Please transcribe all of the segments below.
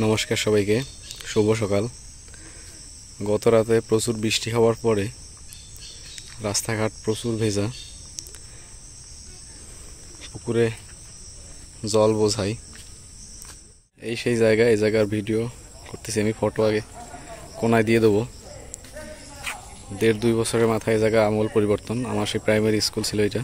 নমস্কার সবাইকে, শুভ সকাল। গত রাতে প্রচুর বৃষ্টি হওয়ার পরে রাস্তাঘাট প্রচুর ভেজা, পুকুরে জল বোঝাই। এই সেই জায়গা, এই জায়গার ভিডিও করতেছি আমি। ফটো আগে কোনায় দিয়ে দেবো। 1.5-2 বছরের মাথায় এই জায়গা আমূল পরিবর্তন। আমার সেই প্রাইমারি স্কুল ছিল এটা।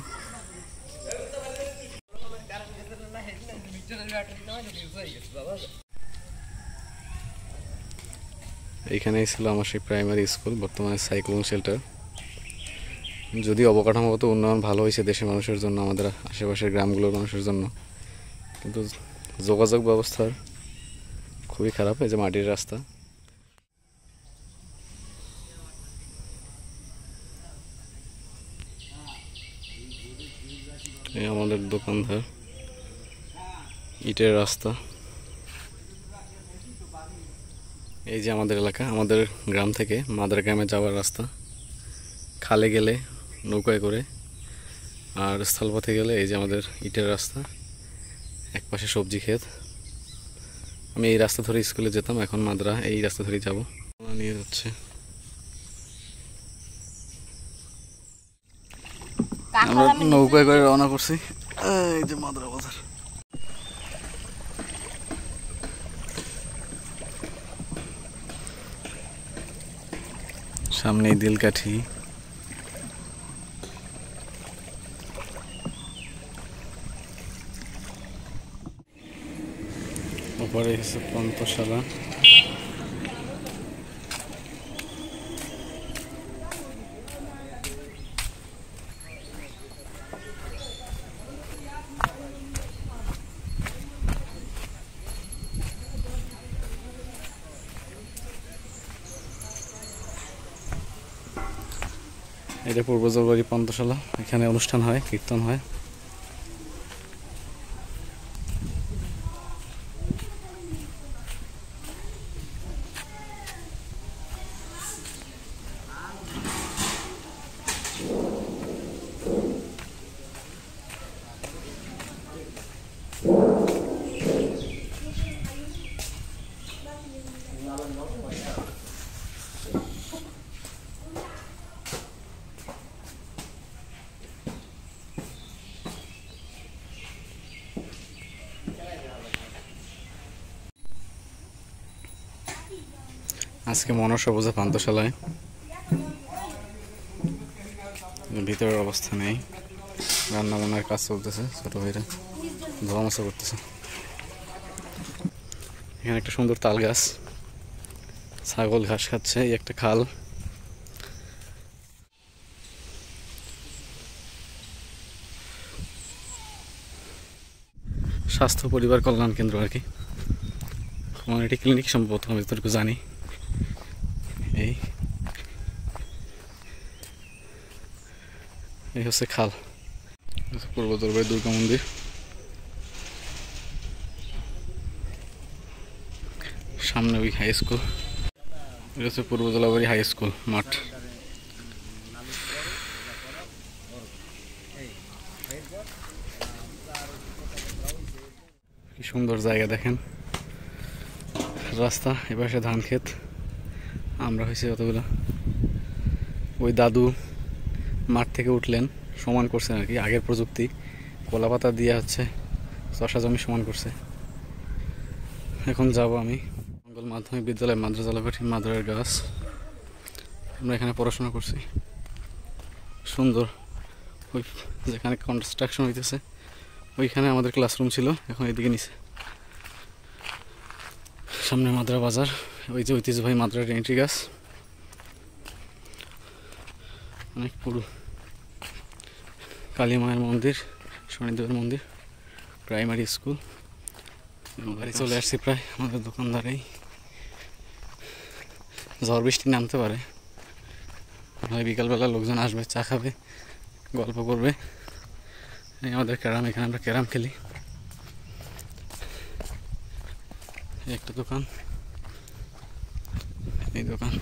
এইখানেই ছিল আমার সেই প্রাইমারি স্কুল, বর্তমানে সাইক্লোন শেল্টার। যদি অবকাঠামোগত উন্নয়ন ভালো হয়েছে দেশের মানুষের জন্য, আমাদের আশেপাশের গ্রামগুলোর মানুষের জন্য, কিন্তু যোগাযোগ ব্যবস্থার খুবই খারাপ। এই যে মাটির রাস্তা, এই আমাদের দোকানদার, ইটের রাস্তা। এই যে আমাদের এলাকা, আমাদের গ্রাম থেকে মাদার গ্রামে যাওয়ার রাস্তা। খালে গেলে নৌকায় করে, আর স্থলপথে গেলে এই যে আমাদের ইটের রাস্তা, একপাশে সবজি ক্ষেত। আমি এই রাস্তা ধরে স্কুলে যেতাম, এখন মাদ্রা এই রাস্তা ধরেই যাবো। নিয়ে যাচ্ছে আমরা নৌকায় করে রওনা করছি। এই যে মাদ্রা বাজার, সামনেই দিলকাঠি। ওপরে হচ্ছে পান্থশালা। এটা পূর্ব জলবাড়ি পান্থশালা। এখানে অনুষ্ঠান হয়, কীর্তন হয়। আজকে মনসা পূজা পান্থশালায়। ভিতরের অবস্থা নেই, রান্না বান্নার কাজ চলতেছে, ছোট ভাইরা ধোয়া মোছা করতেছে। এখানে একটা সুন্দর তাল গাছ, ছাগল ঘাস খাচ্ছে। এই একটা খাল। স্বাস্থ্য পরিবার কল্যাণ কেন্দ্র আর কি, কমিউনিটি ক্লিনিক সম্ভবত, আমি যতটুকু জানি। এই হচ্ছে খাল। পূর্ব দরবারে দুর্গা মন্দির, সামনে ওই হাই স্কুল। এটা হচ্ছে পূর্ব দলাবাড়ি হাই স্কুল মাঠ। কি সুন্দর জায়গা দেখেন। রাস্তা, এপাশে ধান ক্ষেত, আমরা হয়েছে কতগুলো। ওই দাদু মাঠ থেকে উঠলেন, সমান করছেন আর কি। আগের প্রযুক্তি, কলা পাতা দিয়ে হচ্ছে চষা জমি সমান করছে। এখন যাব আমি মঙ্গল মাধ্যমিক বিদ্যালয়, মাদ্রা জলাকাঠি, মাদ্রার গাছ। আমরা এখানে পড়াশোনা করছি। সুন্দর। ওই যেখানে কনস্ট্রাকশন হইতেছে ওইখানে আমাদের ক্লাসরুম ছিল, এখন এদিকে নিচে। সামনে মাদ্রা বাজার, ওই যে ঐতিহ্যবাহী মাদ্রার এন্ট্রি গাছ, অনেক পুরো। কালী মায়ের মন্দির, শনিদেবের মন্দির, প্রাইমারি স্কুল। বাড়ি চলে আসছি প্রায়। আমাদের দোকানদারেই ঝড় বৃষ্টি নামতে পারে, বিকালবেলা লোকজন আসবে, চা খাবে, গল্প করবে। এই আমাদের ক্যারাম, এখানে আমরা ক্যারাম খেলি। একটা দোকান, এই দোকান।